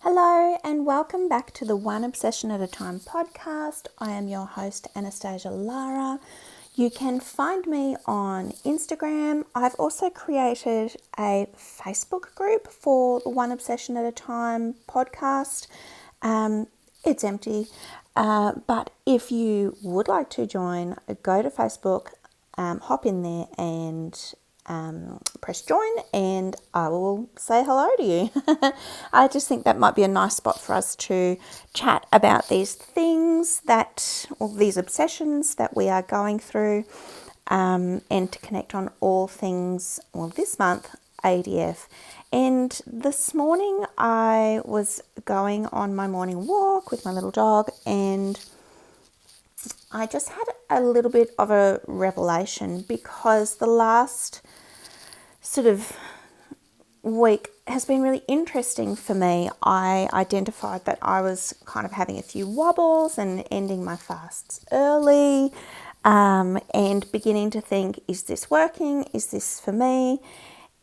Hello and welcome back to the One Obsession at a Time podcast. I am your host Anastasia Lara. You can find me on Instagram. I've also created a Facebook group for the One Obsession at a Time podcast. It's empty, but if you would like to join, go to Facebook, hop in there and press join and I will say hello to you. I just think that might be a nice spot for us to chat about these things these obsessions that we are going through, and to connect on all things, this month, ADF. And this morning I was going on my morning walk with my little dog and I just had a little bit of a revelation because the last sort of week has been really interesting for me. I identified that I was kind of having a few wobbles and ending my fasts early, and beginning to think, is this working? Is this for me?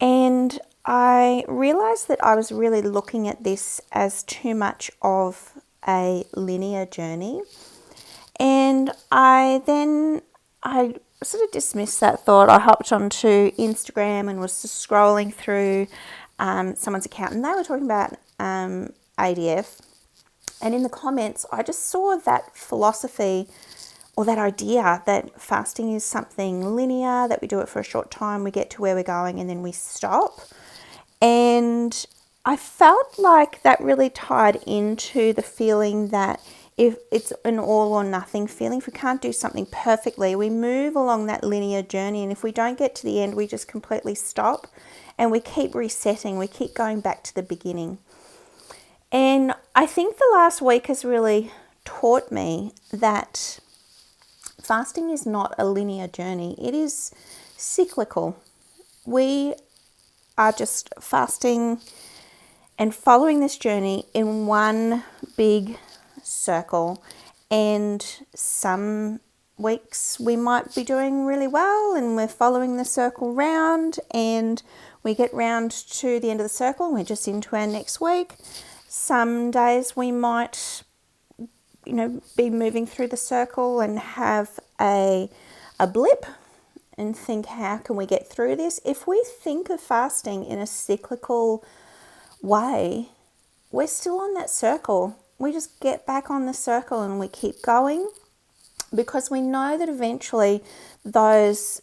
And I realized that I was really looking at this as too much of a linear journey. And I sort of dismissed that thought. I hopped onto Instagram and was just scrolling through someone's account, and they were talking about ADF. And in the comments, I just saw that philosophy or that idea that fasting is something linear, that we do it for a short time, we get to where we're going, and then we stop. And I felt like that really tied into the feeling that if it's an all or nothing feeling, if we can't do something perfectly, we move along that linear journey. And if we don't get to the end, we just completely stop and we keep resetting. We keep going back to the beginning. And I think the last week has really taught me that fasting is not a linear journey. It is cyclical. We are just fasting and following this journey in one big circle, and some weeks we might be doing really well and we're following the circle round, and we get round to the end of the circle and we're just into our next week. Some days we might be moving through the circle and have a blip and think, how can we get through this? If we think of fasting in a cyclical way, we're still on that circle. We just get back on the circle and we keep going, because we know that eventually those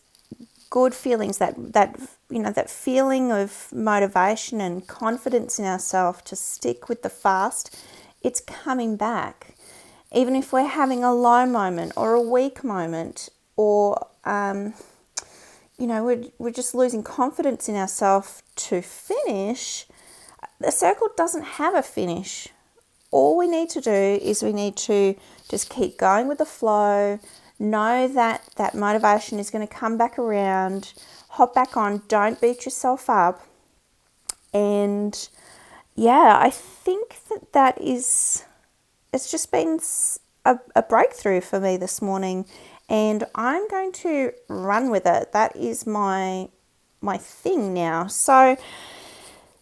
good feelings, that feeling of motivation and confidence in ourselves to stick with the fast, it's coming back. Even if we're having a low moment or a weak moment, or we're just losing confidence in ourselves to finish, the circle doesn't have a finish. All we need to do is we need to just keep going with the flow, know that that motivation is going to come back around, hop back on, don't beat yourself up. And yeah, I think it's just been a breakthrough for me this morning, and I'm going to run with it. That is my thing now. So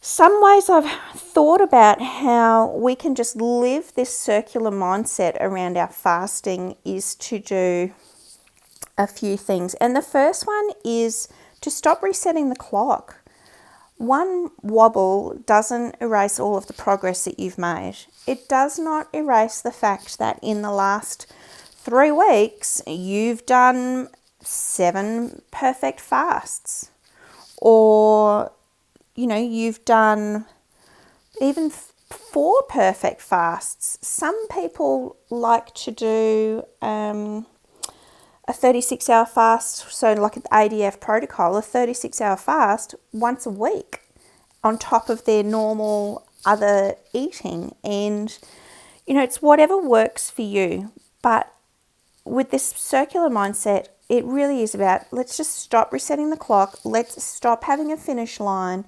some ways I've thought about how we can just live this circular mindset around our fasting is to do a few things. And the first one is to stop resetting the clock. One wobble doesn't erase all of the progress that you've made. It does not erase the fact that in the last 3 weeks, you've done 7 perfect fasts, or you've done even 4 perfect fasts. Some people like to do a 36-hour fast, so like an ADF protocol, a 36-hour fast once a week on top of their normal other eating. And, it's whatever works for you. But with this circular mindset, it really is about, let's just stop resetting the clock. Let's stop having a finish line.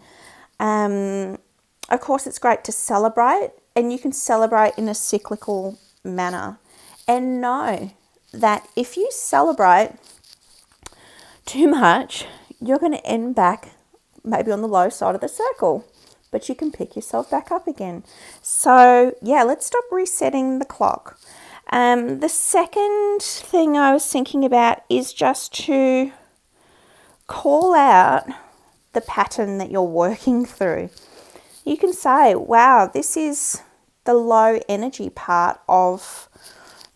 Of course, it's great to celebrate, and you can celebrate in a cyclical manner. And know that if you celebrate too much, you're going to end back maybe on the low side of the circle. but you can pick yourself back up again. So yeah, let's stop resetting the clock. The second thing I was thinking about is just to call out the pattern that you're working through. You can say, wow, this is the low energy part of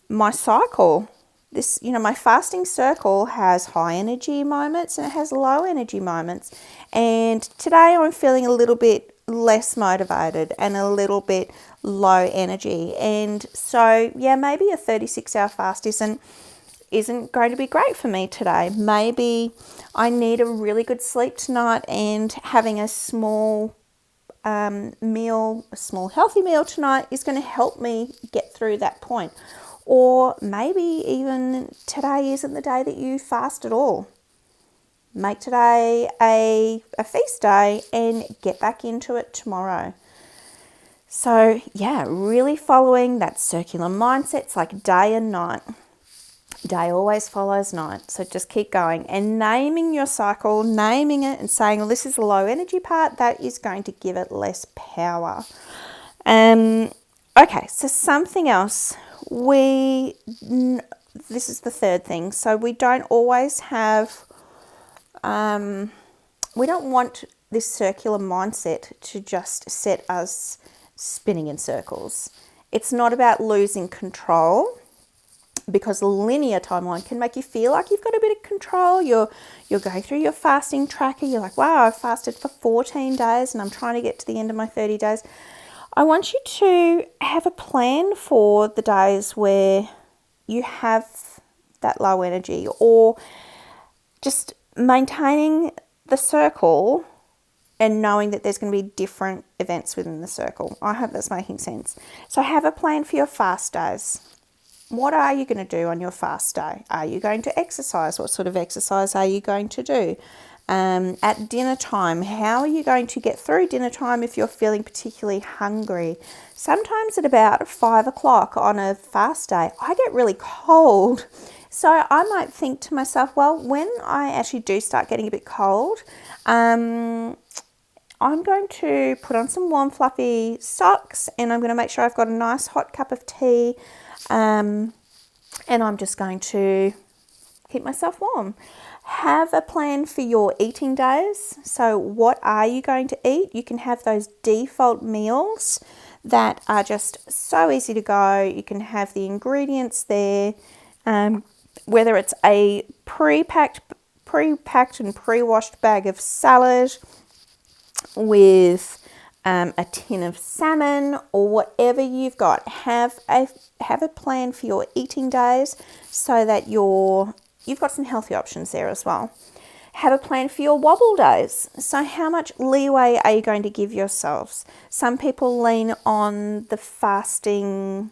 my cycle. This, my fasting circle has high energy moments and it has low energy moments. And today I'm feeling a little bit less motivated and a little bit low energy. And so, yeah, maybe a 36-hour fast isn't going to be great for me today. Maybe I need a really good sleep tonight, and having a small meal, a small healthy meal tonight is going to help me get through that point. Or maybe even today isn't the day that you fast at all. Make today a feast day and get back into it tomorrow. So yeah, really following that circular mindset. It's like day and night. Day always follows night. So just keep going and naming your cycle, naming it and saying, well, this is the low energy part. That is going to give it less power. Okay, so something else. This is the third thing. So we don't always have, we don't want this circular mindset to just set us spinning in circles. It's not about losing control, because the linear timeline can make you feel like you've got a bit of control. You're going through your fasting tracker. You're like, wow, I've fasted for 14 days and I'm trying to get to the end of my 30 days. I want you to have a plan for the days where you have that low energy, or just maintaining the circle and knowing that there's going to be different events within the circle. I hope that's making sense. So have a plan for your fast days. What are you going to do on your fast day? Are you going to exercise? What sort of exercise are you going to do? At dinner time, how are you going to get through dinner time if you're feeling particularly hungry? Sometimes at about 5 o'clock on a fast day, I get really cold. So I might think to myself, well, when I actually do start getting a bit cold, I'm going to put on some warm fluffy socks, and I'm going to make sure I've got a nice hot cup of tea. And I'm just going to keep myself warm. Have a plan for your eating days. So what are you going to eat? You can have those default meals that are just so easy to go. You can have the ingredients there, whether it's a pre-packed and pre-washed bag of salad with a tin of salmon, or whatever you've got. Have a plan for your eating days so that you've got some healthy options there as well. Have a plan for your wobble days. So how much leeway are you going to give yourselves? Some people lean on the fasting,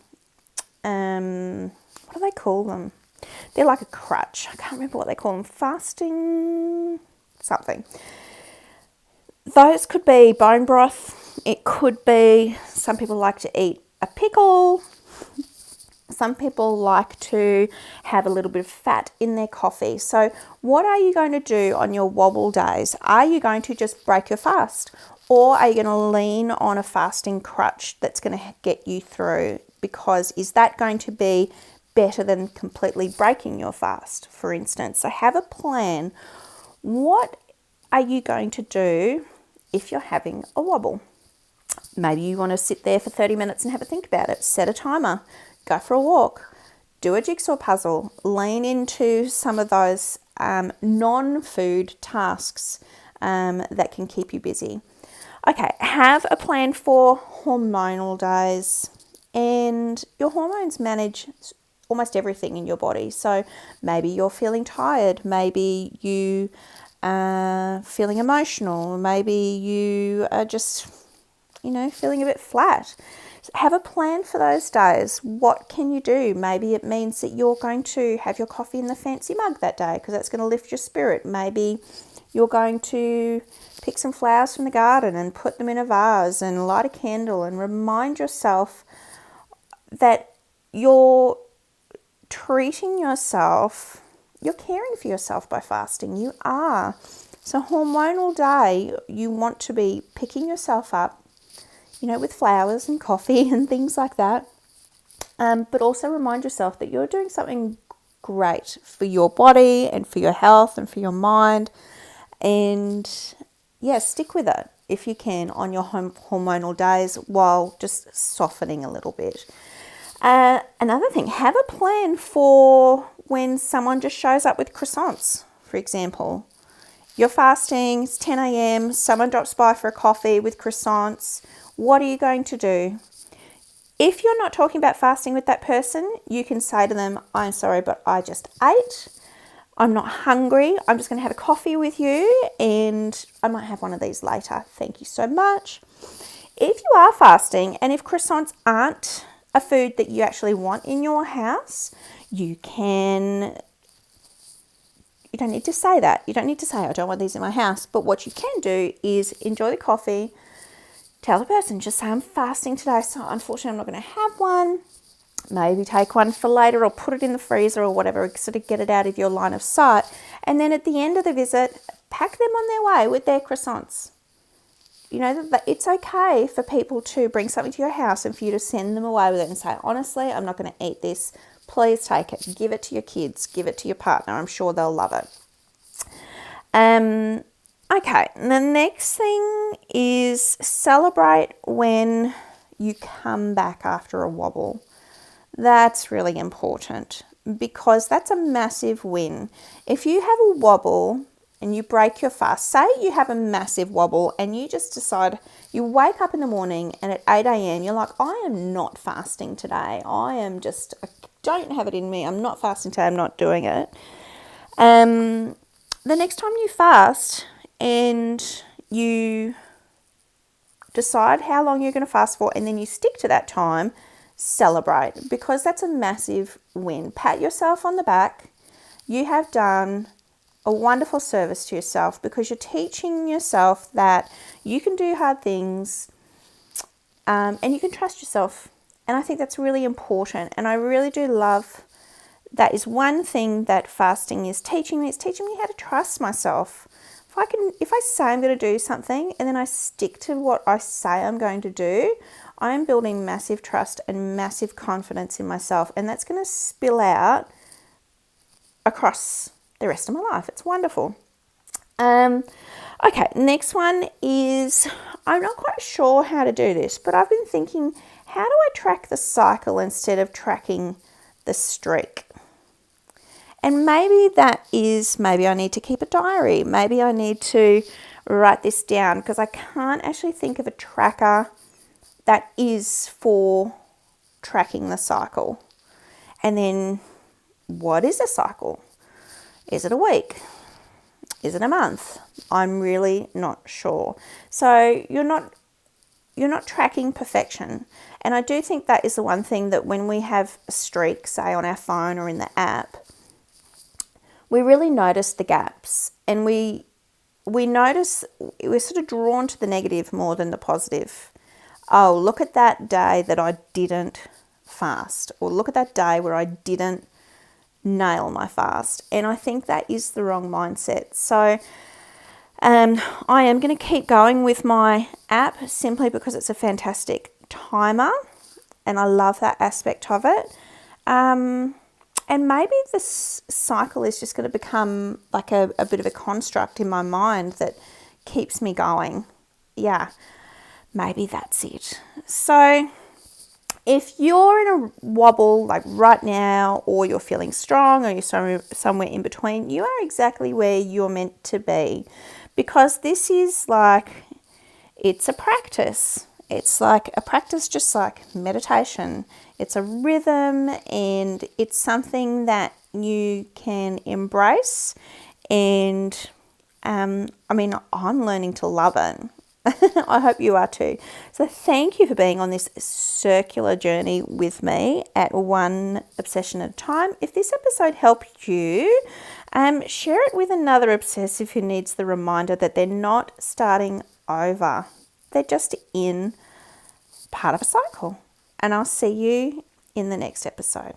what do they call them? They're like a crutch. I can't remember what they call them. Fasting something. Those could be bone broth. It could be, some people like to eat a pickle. Some people like to have a little bit of fat in their coffee. So what are you going to do on your wobble days? Are you going to just break your fast? Or are you going to lean on a fasting crutch that's going to get you through? Because is that going to be better than completely breaking your fast, for instance? So have a plan. What are you going to do if you're having a wobble? Maybe you want to sit there for 30 minutes and have a think about it. Set a timer. Go for a walk. Do a jigsaw puzzle. Lean into some of those non-food tasks that can keep you busy. Okay, have a plan for hormonal days. And your hormones manage almost everything in your body. So maybe you're feeling tired. Maybe you are feeling emotional. Maybe you are just feeling a bit flat. Have a plan for those days. What can you do? Maybe it means that you're going to have your coffee in the fancy mug that day because that's going to lift your spirit. Maybe you're going to pick some flowers from the garden and put them in a vase and light a candle and remind yourself that you're treating yourself, you're caring for yourself by fasting. You are. So hormonal day, you want to be picking yourself up, with flowers and coffee and things like that. But also remind yourself that you're doing something great for your body and for your health and for your mind. And stick with it if you can on your hormonal days while just softening a little bit. Another thing, have a plan for when someone just shows up with croissants, for example. You're fasting, it's 10 a.m, someone drops by for a coffee with croissants. What are you going to do? If you're not talking about fasting with that person, you can say to them, I'm sorry, but I just ate. I'm not hungry. I'm just going to have a coffee with you and I might have one of these later. Thank you so much. If you are fasting and if croissants aren't a food that you actually want in your house, you don't need to say that. You don't need to say, I don't want these in my house. But what you can do is enjoy the coffee. Tell the person, just say, I'm fasting today, so unfortunately I'm not going to have one. Maybe take one for later or put it in the freezer or whatever, sort of get it out of your line of sight. And then at the end of the visit, pack them on their way with their croissants. It's okay for people to bring something to your house and for you to send them away with it and say, honestly, I'm not going to eat this. Please take it. Give it to your kids. Give it to your partner. I'm sure they'll love it. Okay, the next thing is celebrate when you come back after a wobble. That's really important because that's a massive win. If you have a wobble and you break your fast, say you have a massive wobble and you just decide, you wake up in the morning and at 8 a.m, you're like, I am not fasting today. I don't have it in me. I'm not fasting today. I'm not doing it. The next time you fast and you decide how long you're going to fast for and then you stick to that time, celebrate because that's a massive win. Pat yourself on the back. You have done a wonderful service to yourself because you're teaching yourself that you can do hard things and you can trust yourself. And I think that's really important. And I really do love that is one thing that fasting is teaching me. It's teaching me how to trust myself. If I say I'm going to do something and then I stick to what I say I'm going to do, I'm building massive trust and massive confidence in myself. And that's going to spill out across the rest of my life. It's wonderful. Okay, next one is, I'm not quite sure how to do this, but I've been thinking, how do I track the cycle instead of tracking the streak? And maybe I need to keep a diary. Maybe I need to write this down because I can't actually think of a tracker that is for tracking the cycle. And then what is a cycle? Is it a week? Is it a month? I'm really not sure. So you're not tracking perfection. And I do think that is the one thing that when we have a streak, say on our phone or in the app, we really notice the gaps and we notice we're sort of drawn to the negative more than the positive. Oh, look at that day that I didn't fast, or look at that day where I didn't nail my fast. And I think that is the wrong mindset. So I am going to keep going with my app simply because it's a fantastic timer and I love that aspect of it. And maybe this cycle is just going to become like a bit of a construct in my mind that keeps me going. Yeah, maybe that's it. So if you're in a wobble like right now, or you're feeling strong, or you're somewhere in between, you are exactly where you're meant to be, because this is it's a practice. It's like a practice, just like meditation. It's a rhythm, and it's something that you can embrace. And I'm learning to love it. I hope you are too. So thank you for being on this circular journey with me at one obsession at a time. If this episode helped you, share it with another obsessive who needs the reminder that they're not starting over. They're just in part of a cycle. And I'll see you in the next episode.